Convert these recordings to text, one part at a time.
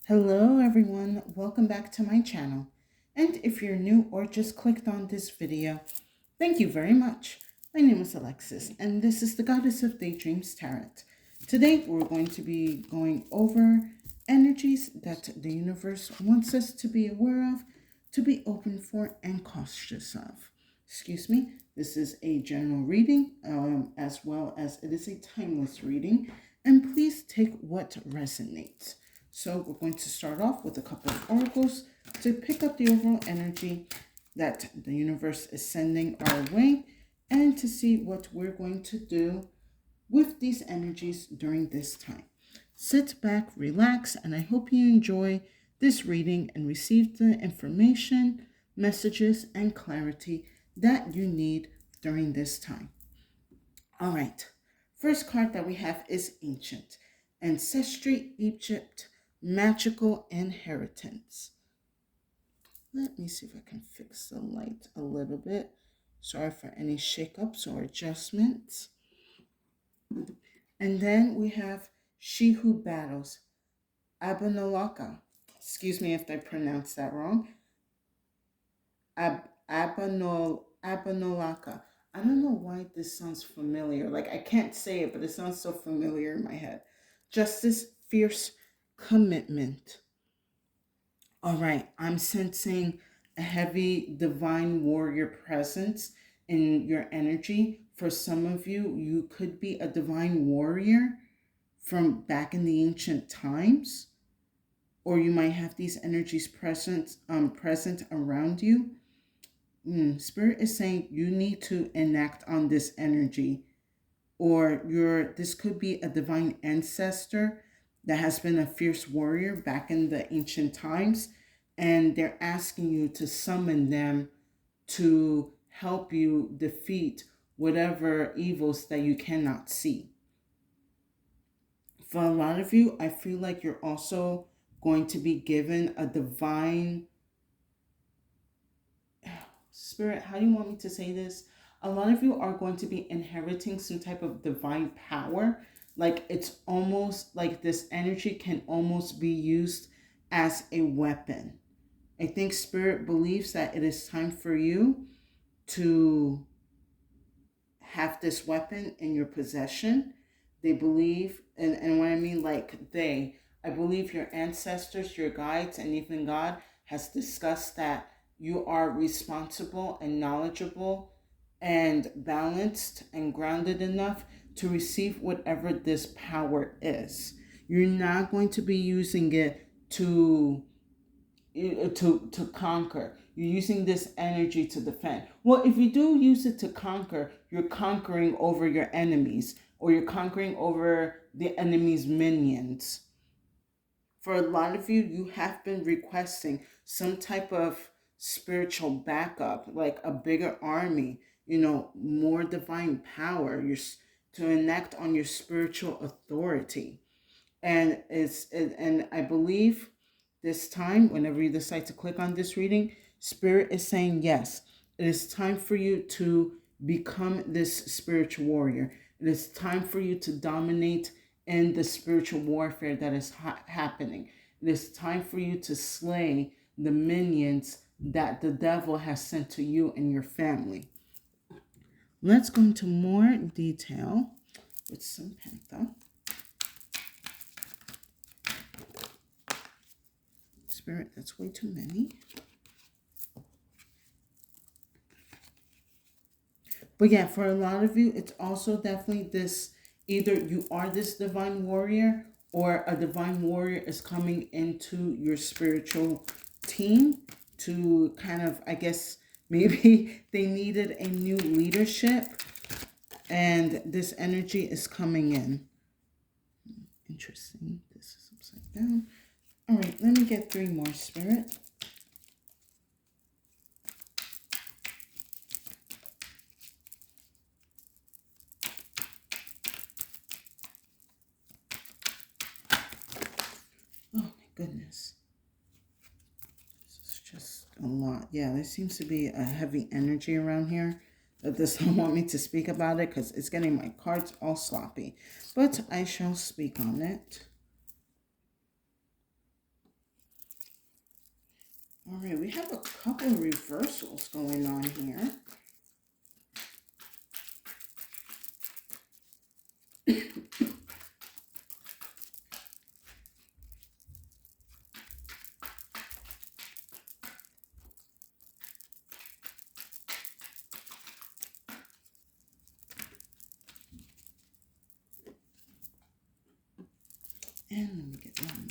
Hello everyone, welcome back to my channel. And if you're new or just clicked on this video, thank you very much. My name is Alexis and this is the Goddess of Daydreams Tarot. Today we're going to be going over energies that the universe wants us to be aware of, to be open for and cautious of. Excuse me, this is a general reading as well as it is a timeless reading, and please take what resonates. So we're going to start off with a couple of oracles to pick up the overall energy that the universe is sending our way and to see what we're going to do with these energies during this time. Sit back, relax, and I hope you enjoy this reading and receive the information, messages, and clarity that you need during this time. All right, first card that we have is Ancient, Ancestry, Egypt, Magical Inheritance. Let me see if I can fix the light a little bit. Sorry for any shakeups or adjustments. And then we have She Who Battles, Abanolaka. Excuse me if I pronounced that wrong. Abanolaka. I don't know why this sounds familiar. Like, I can't say it, but it sounds so familiar in my head. Justice, fierce commitment. All right, I'm sensing a heavy divine warrior presence in your energy. For some of you, you could be a divine warrior from back in the ancient times, or you might have these energies present around you. Spirit is saying you need to enact on this energy, or this could be a divine ancestor that has been a fierce warrior back in the ancient times, and they're asking you to summon them to help you defeat whatever evils that you cannot see. For a lot of you, I feel like you're also going to be given a divine Spirit, how do you want me to say this? A lot of you are going to be inheriting some type of divine power. Like, it's almost like this energy can almost be used as a weapon. I think Spirit believes that it is time for you to have this weapon in your possession. They believe, and when I mean like I believe your ancestors, your guides, and even God has discussed that you are responsible and knowledgeable and balanced and grounded enough to receive whatever this power is. You're not going to be using it to conquer. You're using this energy to defend. Well, if you do use it to conquer, you're conquering over your enemies, or you're conquering over the enemy's minions. For a lot of you, you have been requesting some type of spiritual backup, like a bigger army, more divine power, to enact on your spiritual authority. And I believe this time, whenever you decide to click on this reading, Spirit is saying yes, it is time for you to become this spiritual warrior. It is time for you to dominate in the spiritual warfare that is happening. It is time for you to slay the minions that the devil has sent to you and your family. Let's go into more detail with some Pantha. Spirit, that's way too many. But yeah, for a lot of you, it's also definitely this, either you are this divine warrior, or a divine warrior is coming into your spiritual team to kind of, I guess, maybe they needed a new leadership and this energy is coming in. Interesting. This is upside down. All right, let me get 3 more, Spirit. Oh my goodness. This is just a lot. Yeah, there seems to be a heavy energy around here that doesn't want me to speak about it because it's getting my cards all sloppy. But I shall speak on it. All right, we have a couple of reversals going on here. And let me get one more.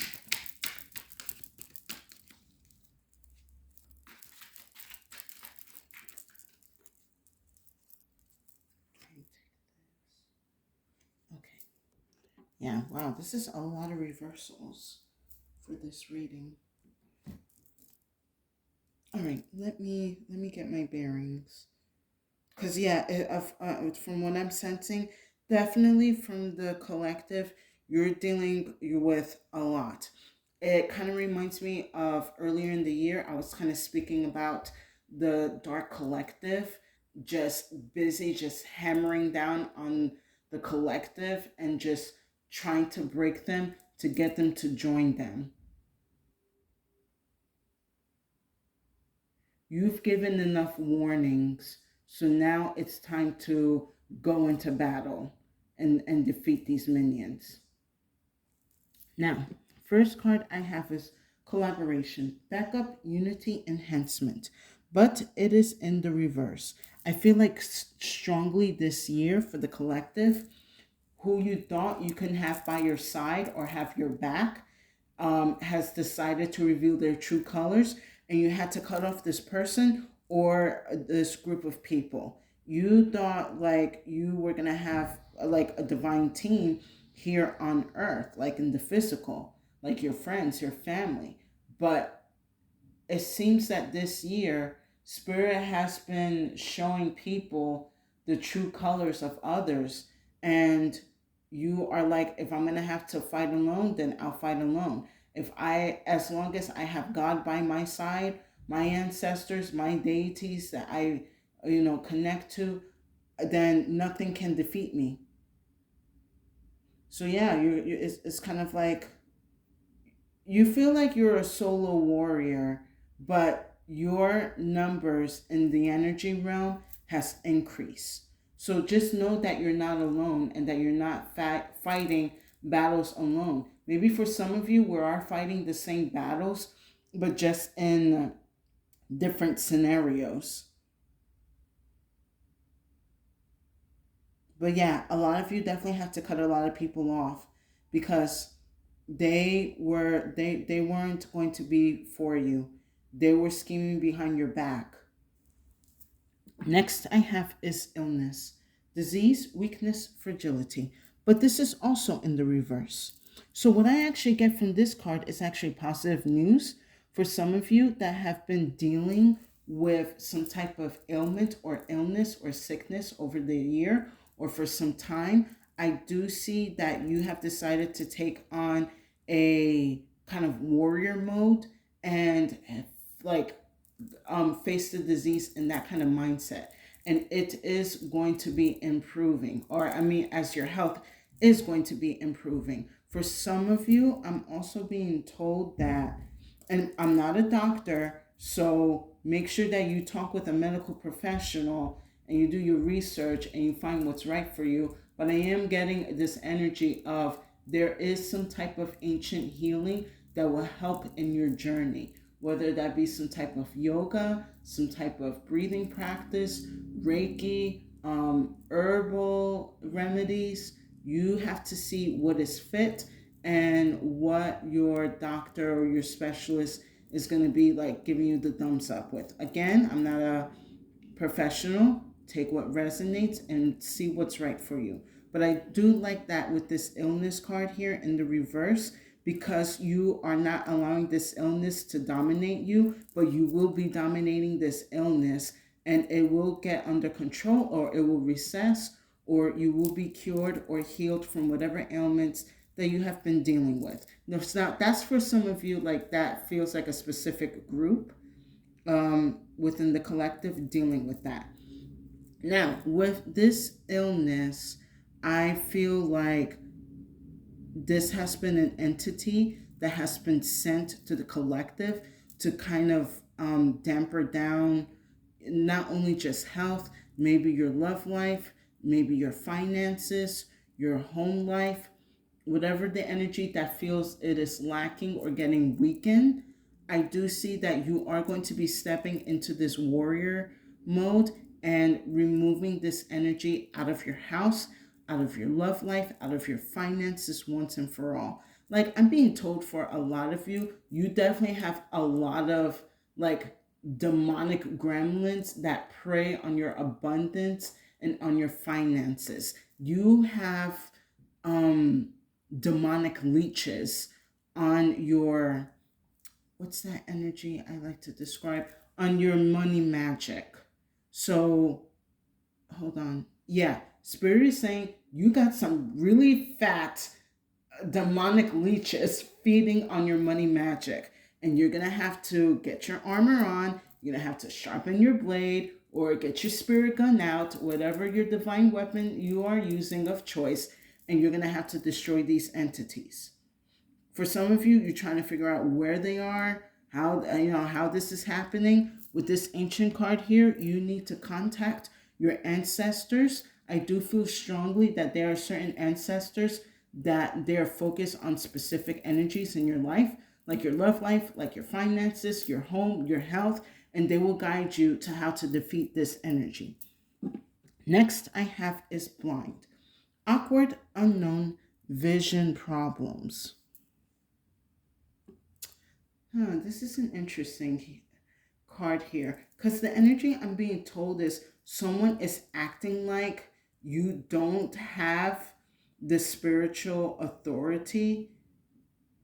Okay. Yeah, wow, this is a lot of reversals for this reading. All right, let me get my bearings. Cause yeah, from what I'm sensing, definitely from the collective, you're dealing with a lot. It kind of reminds me of earlier in the year. I was kind of speaking about the dark collective, just busy, just hammering down on the collective and just trying to break them to get them to join them. You've given enough warnings, so now it's time to go into battle and defeat these minions. Now, first card I have is collaboration, backup, unity, enhancement, but it is in the reverse. I feel like strongly this year for the collective, who you thought you can have by your side or have your back has decided to reveal their true colors, and you had to cut off this person or this group of people. You thought like you were gonna have like a divine team here on earth, like in the physical, like your friends, your family. But it seems that this year, Spirit has been showing people the true colors of others. And you are like, if I'm going to have to fight alone, then I'll fight alone. As long as I have God by my side, my ancestors, my deities that I, connect to, then nothing can defeat me. So yeah, it's kind of like you feel like you're a solo warrior, but your numbers in the energy realm has increased. So just know that you're not alone and that you're not fighting battles alone. Maybe for some of you, we are fighting the same battles, but just in different scenarios. But yeah, a lot of you definitely have to cut a lot of people off because they weren't going to be for you. They were scheming behind your back. Next I have is illness, disease, weakness, fragility. But this is also in the reverse. So what I actually get from this card is actually positive news for some of you that have been dealing with some type of ailment or illness or sickness over the year or for some time. I do see that you have decided to take on a kind of warrior mode and like face the disease in that kind of mindset. And it is going to be improving, or I mean, as your health is going to be improving. For some of you, I'm also being told that, and I'm not a doctor, so make sure that you talk with a medical professional and you do your research and you find what's right for you. But I am getting this energy of there is some type of ancient healing that will help in your journey, whether that be some type of yoga, some type of breathing practice, Reiki, herbal remedies. You have to see what is fit and what your doctor or your specialist is going to be like giving you the thumbs up with. Again, I'm not a professional. Take what resonates and see what's right for you. But I do like that with this illness card here in the reverse, because you are not allowing this illness to dominate you, but you will be dominating this illness, and it will get under control, or it will recess, or you will be cured or healed from whatever ailments that you have been dealing with. Now, that's for some of you, like that feels like a specific group within the collective dealing with that. Now, with this illness, I feel like this has been an entity that has been sent to the collective to kind of damper down not only just health, maybe your love life, maybe your finances, your home life, whatever the energy that feels it is lacking or getting weakened. I do see that you are going to be stepping into this warrior mode and removing this energy out of your house, out of your love life, out of your finances once and for all. Like I'm being told for a lot of you, you definitely have a lot of like demonic gremlins that prey on your abundance and on your finances. You have um demonic leeches on your, what's that energy I like to describe, on your money magic. So hold on. Yeah, spirit is saying you got some really fat demonic leeches feeding on your money magic. And you're going to have to get your armor on. You're going to have to sharpen your blade or get your spirit gun out, whatever your divine weapon you are using of choice. And you're going to have to destroy these entities. For some of you, you're trying to figure out where they are, how this is happening. With this ancient card here, you need to contact your ancestors. I do feel strongly that there are certain ancestors that they're focused on specific energies in your life, like your love life, like your finances, your home, your health, and they will guide you to how to defeat this energy. Next I have is blind. Awkward, unknown, vision problems. This is an interesting card here because the energy I'm being told is someone is acting like you don't have the spiritual authority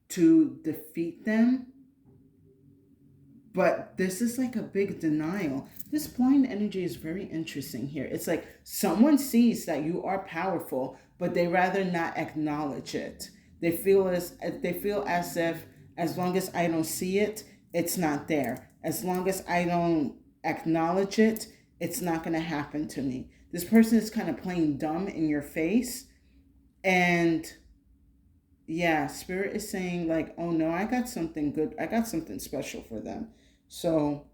to defeat them, but this is like a big denial. This blind energy is very interesting here. It's like someone sees that you are powerful, but they rather not acknowledge it. They feel as if as long as I don't see it, it's not there. As long as I don't acknowledge it, it's not going to happen to me. This person is kind of playing dumb in your face. And yeah, spirit is saying like, oh no, I got something good. I got something special for them. So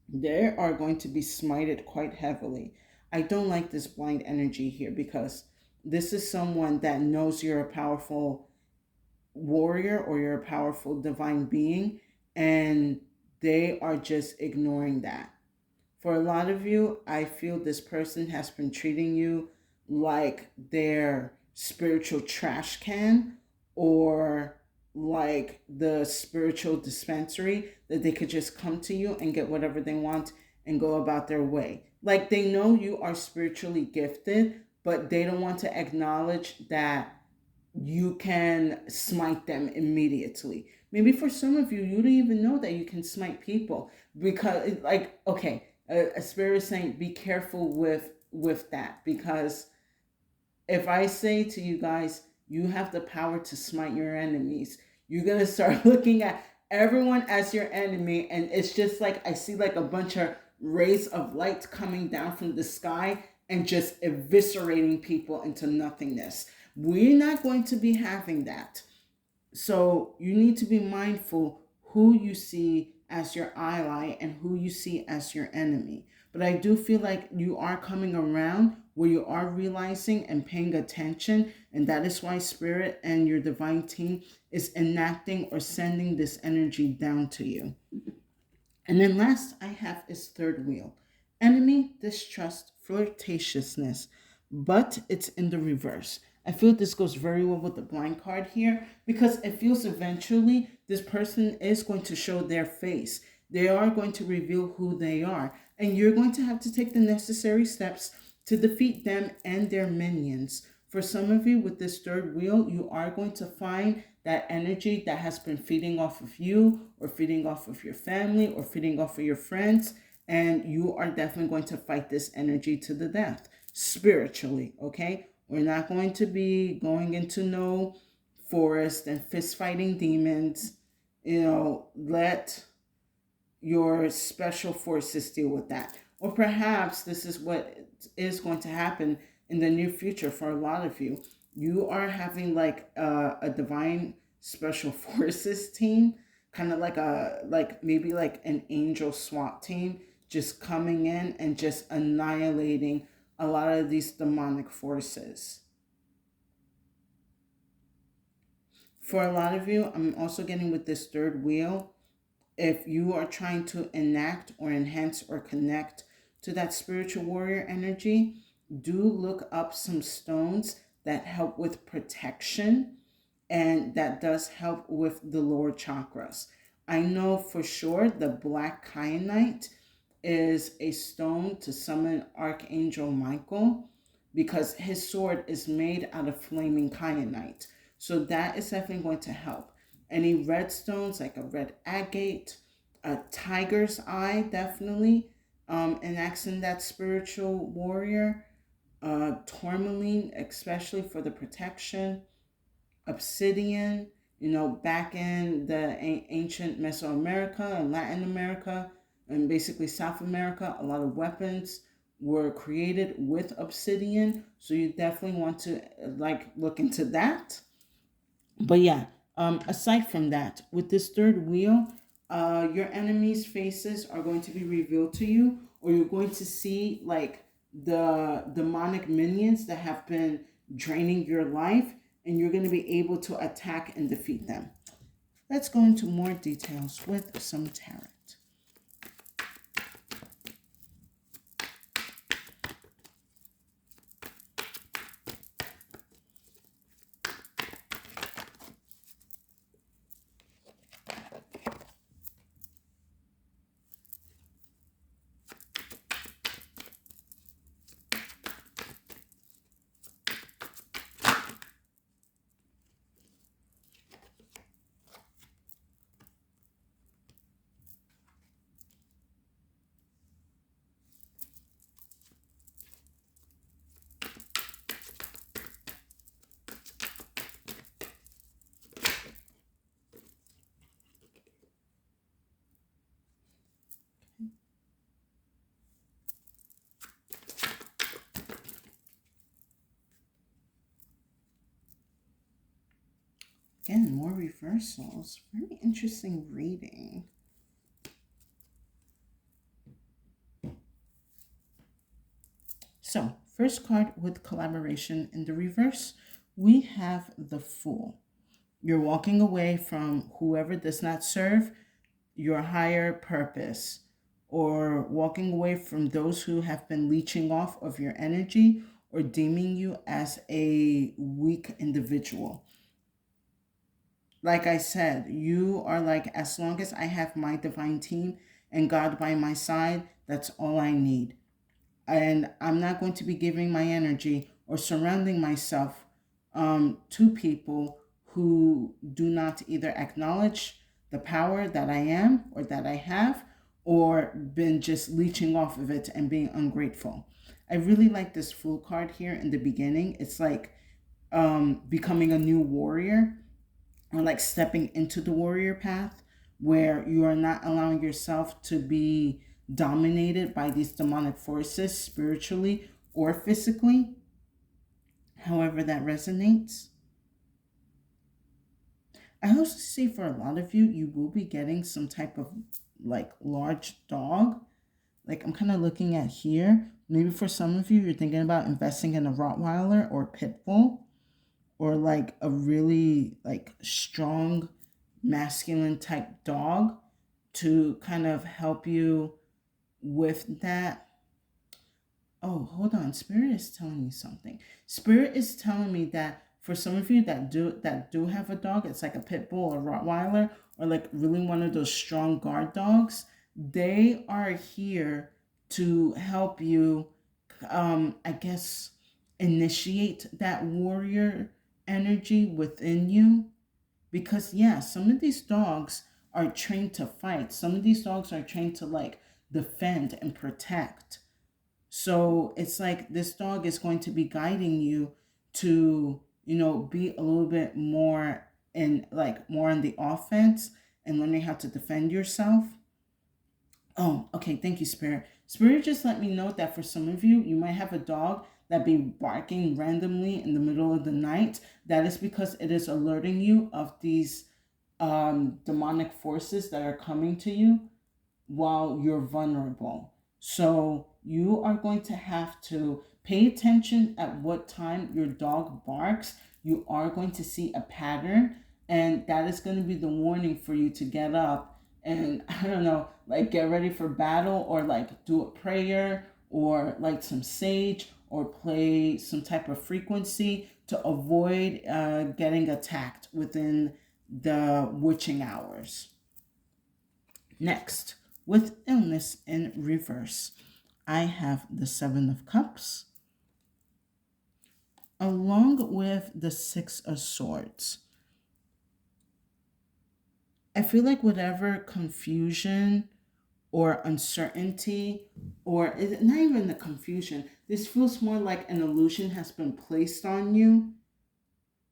they are going to be smited quite heavily. I don't like this blind energy here because this is someone that knows you're a powerful warrior or you're a powerful divine being, and they are just ignoring that. For a lot of you, I feel this person has been treating you like their spiritual trash can or like the spiritual dispensary that they could just come to you and get whatever they want and go about their way. Like they know you are spiritually gifted, but they don't want to acknowledge that you can smite them immediately. Maybe for some of you, you don't even know that you can smite people because, like, okay, a spirit is saying, be careful with that because if I say to you guys, you have the power to smite your enemies, you're gonna start looking at everyone as your enemy, and it's just like I see like a bunch of rays of light coming down from the sky and just eviscerating people into nothingness. We're not going to be having that. So you need to be mindful who you see as your ally and who you see as your enemy. But I do feel like you are coming around where you are realizing and paying attention. And that is why Spirit and your divine team is enacting or sending this energy down to you. And then last I have is third wheel. Enemy, distrust, flirtatiousness. But it's in the reverse. I feel this goes very well with the blind card here because it feels eventually this person is going to show their face. They are going to reveal who they are. And you're going to have to take the necessary steps to defeat them and their minions. For some of you with this third wheel, you are going to find that energy that has been feeding off of you or feeding off of your family or feeding off of your friends. And you are definitely going to fight this energy to the death spiritually, okay? We're not going to be going into no forest and fist fighting demons. Let your special forces deal with that. Or perhaps this is what is going to happen in the near future for a lot of you. You are having like a divine special forces team kind of like maybe like an angel SWAT team just coming in and just annihilating a lot of these demonic forces. For a lot of you, I'm also getting with this third wheel, if you are trying to enact or enhance or connect to that spiritual warrior energy, do look up some stones that help with protection and that does help with the lower chakras. I know for sure the black kyanite is a stone to summon Archangel Michael because his sword is made out of flaming kyanite. So that is definitely going to help. Any red stones like a red agate, a tiger's eye, definitely enacting that spiritual warrior, tourmaline, especially for the protection, obsidian, back in the ancient Mesoamerica and Latin America and basically South America, a lot of weapons were created with obsidian. So you definitely want to look into that. But yeah, aside from that, with this third wheel, your enemies' faces are going to be revealed to you, or you're going to see like the demonic minions that have been draining your life, and you're going to be able to attack and defeat them. Let's go into more details with some tarot. Again, more reversals. Very interesting reading. So, first card with collaboration in the reverse, we have the Fool. You're walking away from whoever does not serve your higher purpose, or walking away from those who have been leeching off of your energy or deeming you as a weak individual. Like I said, you are like, as long as I have my divine team and God by my side, that's all I need. And I'm not going to be giving my energy or surrounding myself to people who do not either acknowledge the power that I am or that I have, or been just leeching off of it and being ungrateful. I really like this Fool card here in the beginning. It's like becoming a new warrior, or like stepping into the warrior path, where you are not allowing yourself to be dominated by these demonic forces spiritually or physically, however that resonates. I also see for a lot of you, you will be getting some type of like large dog. Like I'm kind of looking at here. Maybe for some of you, you're thinking about investing in a Rottweiler or Pit Bull, or like a really like strong masculine type dog to kind of help you with that. Oh, hold on. Spirit is telling me something. Spirit is telling me that for some of you that do have a dog, it's like a pit bull or Rottweiler, or like really one of those strong guard dogs. They are here to help you, I guess, initiate that warrior energy within you. Because yeah, some of these dogs are trained to fight. Some of these dogs are trained to like defend and protect. So it's like this dog is going to be guiding you to, be a little bit more in like more on the offense and learning how to defend yourself. Oh, okay. Thank you, Spirit. Spirit just let me know that for some of you, you might have a dog that be barking randomly in the middle of the night. That is because it is alerting you of these demonic forces that are coming to you while you're vulnerable. So you are going to have to pay attention at what time your dog barks. You are going to see a pattern, and that is going to be the warning for you to get up and, I don't know, like get ready for battle, or like do a prayer, or like some sage, or play some type of frequency to avoid getting attacked within the witching hours. Next, with illness in reverse, I have the Seven of Cups along with the Six of Swords. I feel like whatever confusion or uncertainty, or not even the confusion, this feels more like an illusion has been placed on you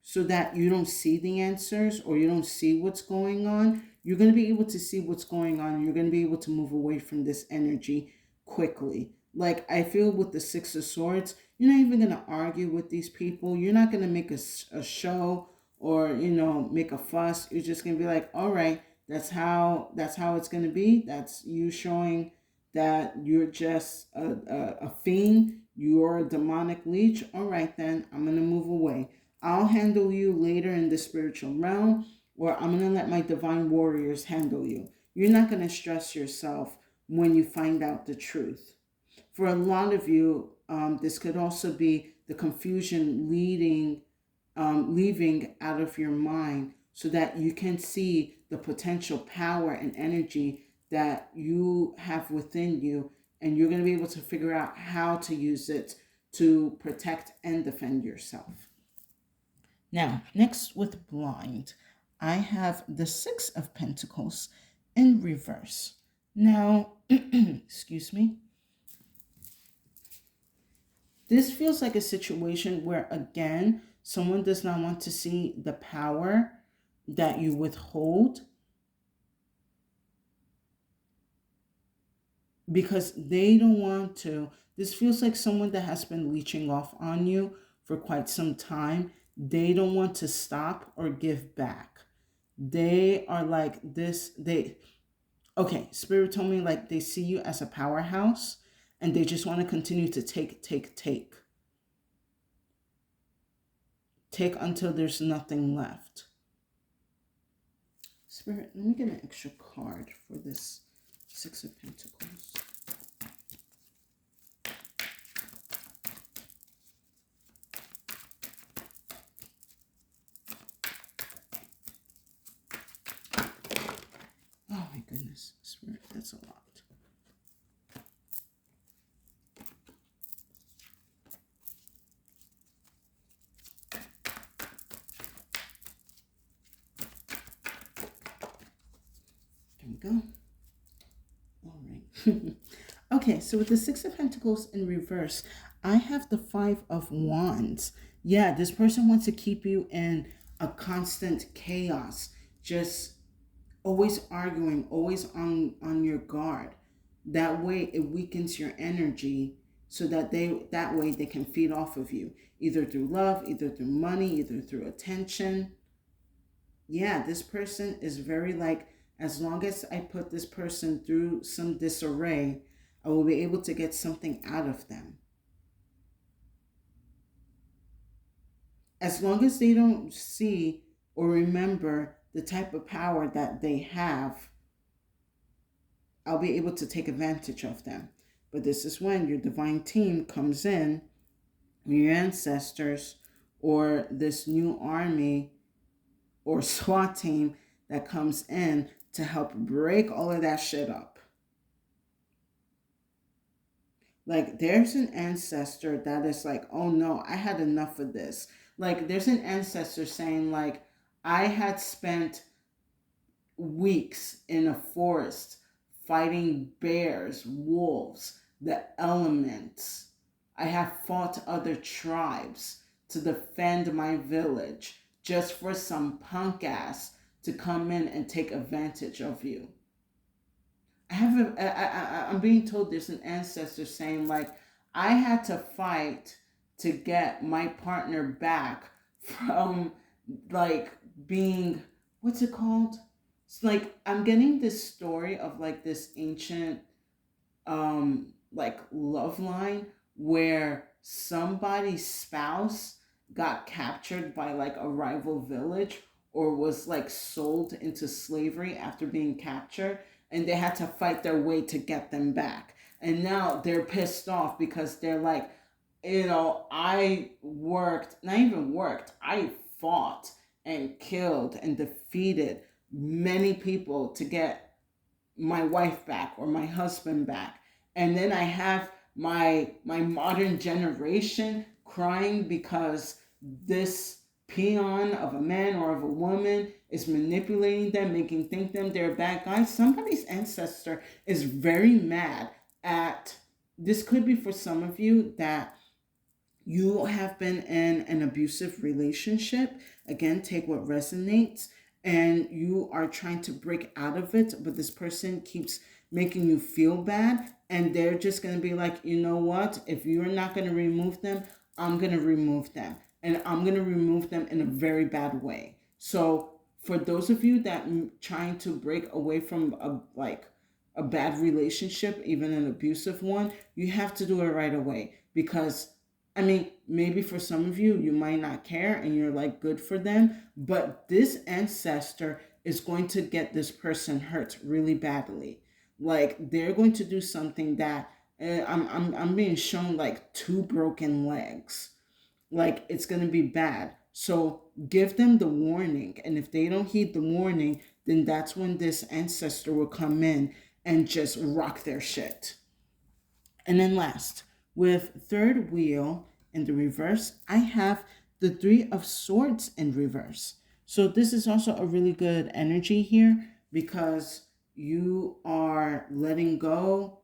so that you don't see the answers, or you don't see what's going on. You're going to be able to see what's going on. You're going to be able to move away from this energy quickly. Like, I feel with the Six of Swords, you're not even going to argue with these people. You're not going to make a show, or, make a fuss. You're just going to be like, all right, that's how it's going to be. That's you showing that you're just a fiend. You're a demonic leech. All right, then I'm going to move away. I'll handle you later in the spiritual realm, or I'm going to let my divine warriors handle you. You're not going to stress yourself when you find out the truth. For a lot of you, this could also be the confusion leaving out of your mind, so that you can see the potential power and energy that you have within you, and you're going to be able to figure out how to use it to protect and defend yourself. Now, next with blind, I have the Six of Pentacles in reverse. Now, excuse me. This feels like a situation where, again, someone does not want to see the power that you withhold, because they don't want to. This feels like someone that has been leeching off on you for quite some time. They don't want to stop or give back. They are like this. Okay, Spirit told me like they see you as a powerhouse, and they just want to continue to take. Take until there's nothing left. Spirit, let me get an extra card for this Six of Pentacles. Oh my goodness, Spirit, that's a lot. There we go. All right. Okay, so with the Six of Pentacles in reverse, I have the Five of Wands. Yeah, this person wants to keep you in a constant chaos, just always arguing, always on your guard. That way it weakens your energy, so that that way they can feed off of you, either through love, either through money, either through attention. Yeah, this person is very like, as long as I put this person through some disarray, I will be able to get something out of them. As long as they don't see or remember the type of power that they have, I'll be able to take advantage of them. But this is when your divine team comes in, your ancestors, or this new army or SWAT team that comes in to help break all of that shit up. Like, there's an ancestor that is like, oh no, I had enough of this. Like, there's an ancestor saying like, I had spent weeks in a forest fighting bears, wolves, the elements. I have fought other tribes to defend my village just for some punk ass to come in and take advantage of you. I'm being told there's an ancestor saying like, I had to fight to get my partner back from like being what's it called? It's like I'm getting this story of like this ancient like love line where somebody's spouse got captured by like a rival village or was like sold into slavery after being captured, and they had to fight their way to get them back. And now they're pissed off because they're like, I worked, not even worked, I fought and killed and defeated many people to get my wife back or my husband back. And then I have my modern generation crying because this peon of a man or of a woman is manipulating them, making think them they're bad guys. Somebody's ancestor is very mad at, this could be for some of you that you have been in an abusive relationship. Again, take what resonates, and you are trying to break out of it, but this person keeps making you feel bad, and they're just going to be like, you know what? If you're not going to remove them, I'm going to remove them, and I'm going to remove them in a very bad way. So, for those of you that trying to break away from a bad relationship, even an abusive one, you have to do it right away because I mean, maybe for some of you, you might not care and you're like good for them, but this ancestor is going to get this person hurt really badly. Like they're going to do something that I'm being shown like two broken legs. Like it's going to be bad. So give them the warning. And if they don't heed the warning, then that's when this ancestor will come in and just rock their shit. And then last, with third wheel in the reverse, I have the Three of Swords in reverse. So this is also a really good energy here because you are letting go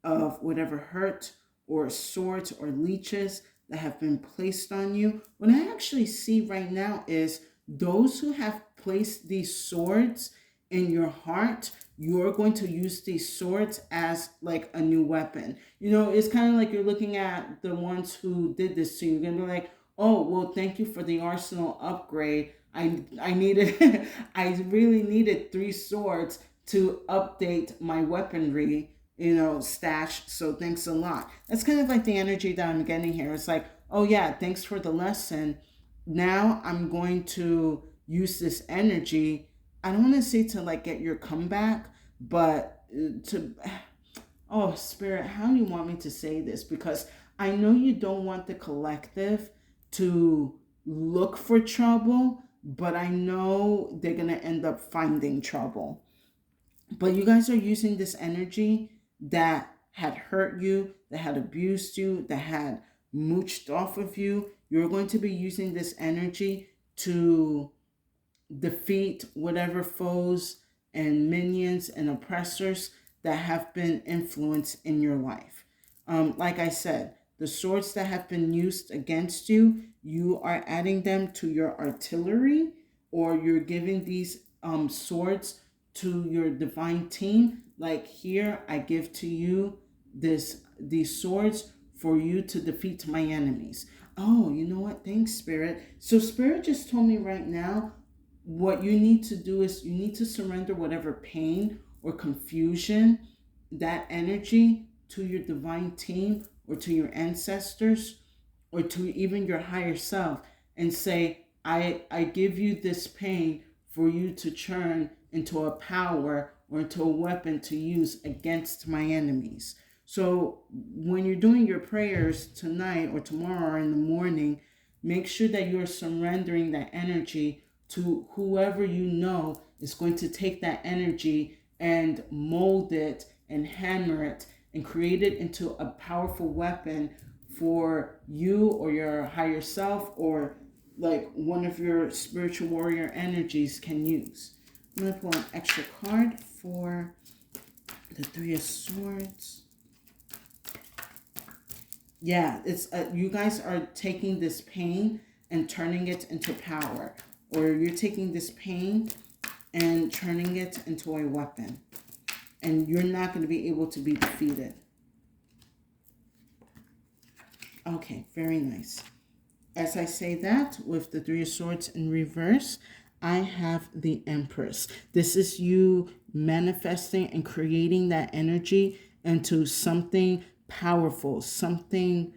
of whatever hurt or swords or leeches that have been placed on you. What I actually see right now is those who have placed these swords in your heart, you're going to use these swords as like a new weapon. It's kind of like you're looking at the ones who did this to you. You're going to be like, oh, well, thank you for the arsenal upgrade. I needed, I really needed three swords to update my weaponry, stash. So thanks a lot. That's kind of like the energy that I'm getting here. It's like, oh yeah, thanks for the lesson. Now I'm going to use this energy. I don't want to say to like get your comeback, but to, oh, Spirit, how do you want me to say this? Because I know you don't want the collective to look for trouble, but I know they're going to end up finding trouble. But you guys are using this energy that had hurt you, that had abused you, that had mooched off of you. You're going to be using this energy to defeat whatever foes and minions and oppressors that have been influenced in your life. Like I said, the swords that have been used against you, you are adding them to your artillery, or you're giving these swords to your divine team. Like here, I give to you these swords for you to defeat my enemies. Oh, you know what? Thanks, Spirit. So Spirit just told me right now, what you need to do is you need to surrender whatever pain or confusion, that energy, to your divine team or to your ancestors or to even your higher self, and say, I give you this pain for you to turn into a power or into a weapon to use against my enemies. So when you're doing your prayers tonight or tomorrow or in the morning, make sure that you're surrendering that energy to whoever you know is going to take that energy and mold it and hammer it and create it into a powerful weapon for you or your higher self, or like one of your spiritual warrior energies can use. I'm going to pull an extra card for the Three of Swords. Yeah, it's you guys are taking this pain and turning it into power, or you're taking this pain and turning it into a weapon, and you're not going to be able to be defeated. Okay, very nice. As I say that, with the Three of Swords in reverse, I have the Empress. This is you manifesting and creating that energy into something powerful, something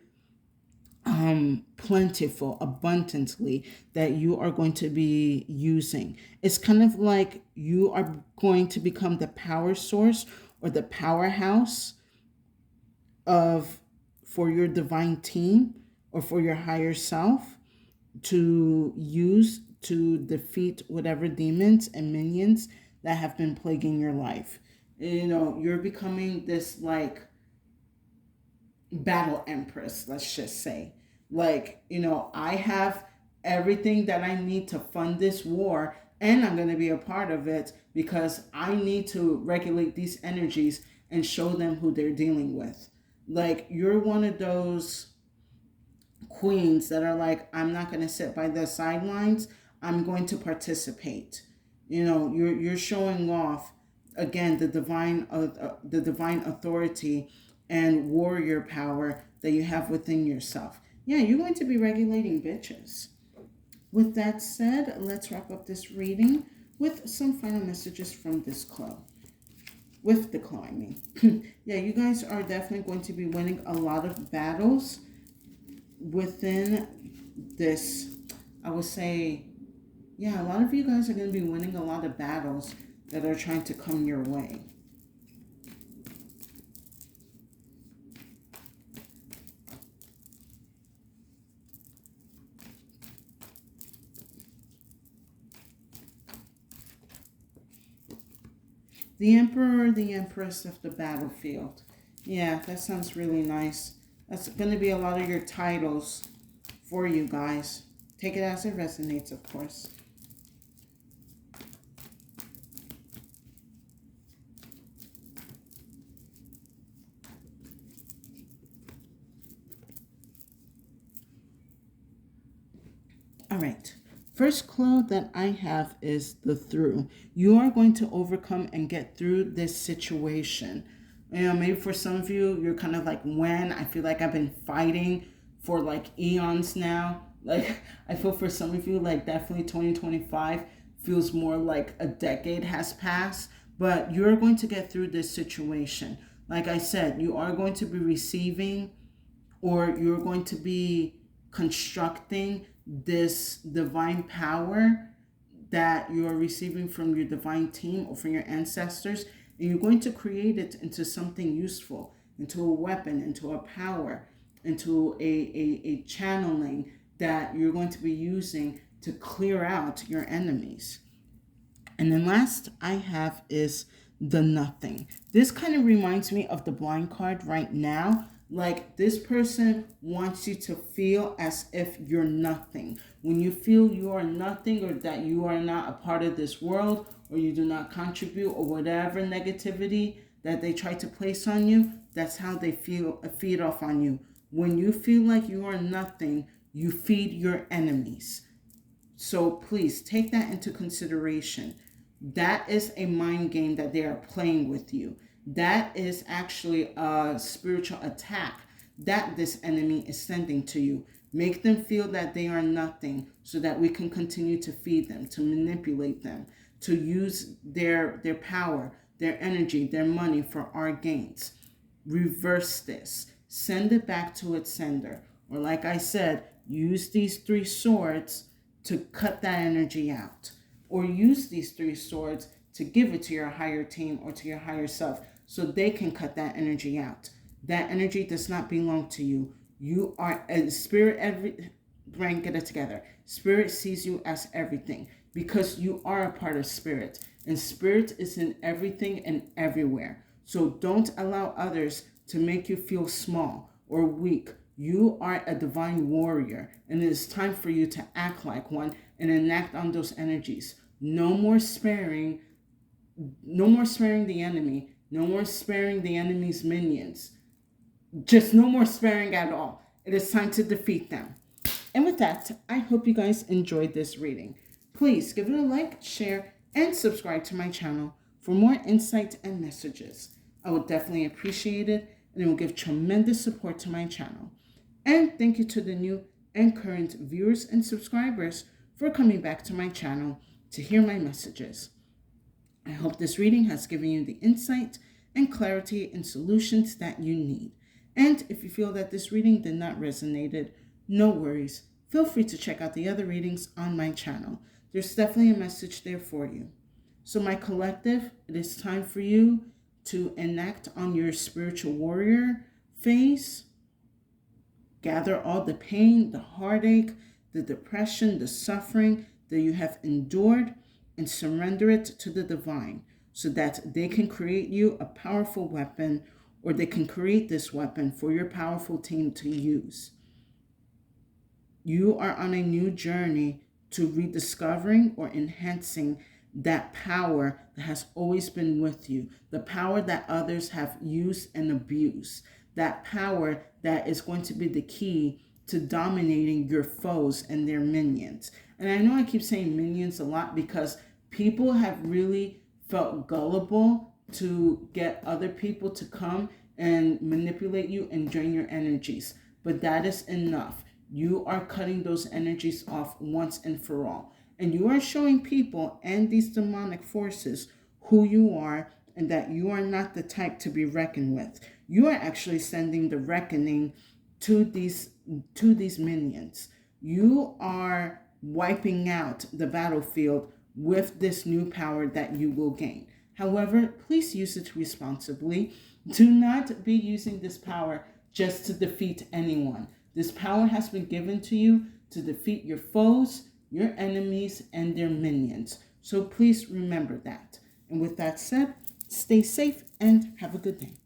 plentiful, abundantly, that you are going to be using. It's kind of like you are going to become the power source or the powerhouse of for your divine team or for your higher self to use to defeat whatever demons and minions that have been plaguing your life. You know, you're becoming this like battle empress, let's just say. Like, you know, I have everything that I need to fund this war, and I'm going to be a part of it because I need to regulate these energies and show them who they're dealing with. Like, you're one of those queens that are like, I'm not going to sit by the sidelines. I'm going to participate. You know, you're showing off again the divine authority and warrior power that you have within yourself. Yeah, you're going to be regulating bitches. With that said, let's wrap up this reading with some final messages from this club. With the claw, I mean. Yeah, you guys are definitely going to be winning a lot of battles within this. I would say, yeah, a lot of you guys are going to be winning a lot of battles that are trying to come your way. The Emperor, the Empress of the battlefield. Yeah, that sounds really nice. That's going to be a lot of your titles for you guys. Take it as it resonates, of course. All right. First clue that I have is the through. You are going to overcome and get through this situation. You know, maybe for some of you, you're kind of like, when? I feel like I've been fighting for like eons now. Like, I feel for some of you, like definitely 2025 feels more like a decade has passed. But you're going to get through this situation. Like I said, you are going to be receiving, or you're going to be constructing this divine power that you are receiving from your divine team or from your ancestors, and you're going to create it into something useful, into a weapon, into a power, into a channeling that you're going to be using to clear out your enemies. And then last I have is the nothing. This kind of reminds me of the blind card right now. Like, this person wants you to feel as if you're nothing. When you feel you are nothing, or that you are not a part of this world, or you do not contribute, or whatever negativity that they try to place on you, that's how they feed off on you. When you feel like you are nothing, you feed your enemies. So please take that into consideration. That is a mind game that they are playing with you. That is actually a spiritual attack that this enemy is sending to you. Make them feel that they are nothing so that we can continue to feed them, to manipulate them, to use their power, their energy, their money for our gains. Reverse this. Send it back to its sender. Or like I said, use these 3 swords to cut that energy out. Or use these 3 swords to give it to your higher team or to your higher self so they can cut that energy out. That energy does not belong to you. You are a spirit. Brain, get it together. Spirit sees you as everything because you are a part of spirit. And spirit is in everything and everywhere. So don't allow others to make you feel small or weak. You are a divine warrior, and it is time for you to act like one and enact on those energies. No more sparing the enemy. No more sparing the enemy's minions. Just no more sparing at all. It is time to defeat them. And with that, I hope you guys enjoyed this reading. Please give it a like, share, and subscribe to my channel for more insight and messages. I would definitely appreciate it, and it will give tremendous support to my channel. And thank you to the new and current viewers and subscribers for coming back to my channel to hear my messages. I hope this reading has given you the insight and clarity and solutions that you need. And if you feel that this reading did not resonate, no worries. Feel free to check out the other readings on my channel. There's definitely a message there for you. So my collective, it is time for you to enact on your spiritual warrior phase. Gather all the pain, the heartache, the depression, the suffering that you have endured, and surrender it to the divine so that they can create you a powerful weapon, or they can create this weapon for your powerful team to use. You are on a new journey to rediscovering or enhancing that power that has always been with you, the power that others have used and abused, that power that is going to be the key to dominating your foes and their minions. And I know I keep saying minions a lot because people have really felt gullible to get other people to come and manipulate you and drain your energies. But that is enough. You are cutting those energies off once and for all. And you are showing people and these demonic forces who you are, and that you are not the type to be reckoned with. You are actually sending the reckoning to these minions. You are wiping out the battlefield with this new power that you will gain. However, please use it responsibly. Do not be using this power just to defeat anyone. This power has been given to you to defeat your foes, your enemies, and their minions. So please remember that. And with that said, stay safe and have a good day.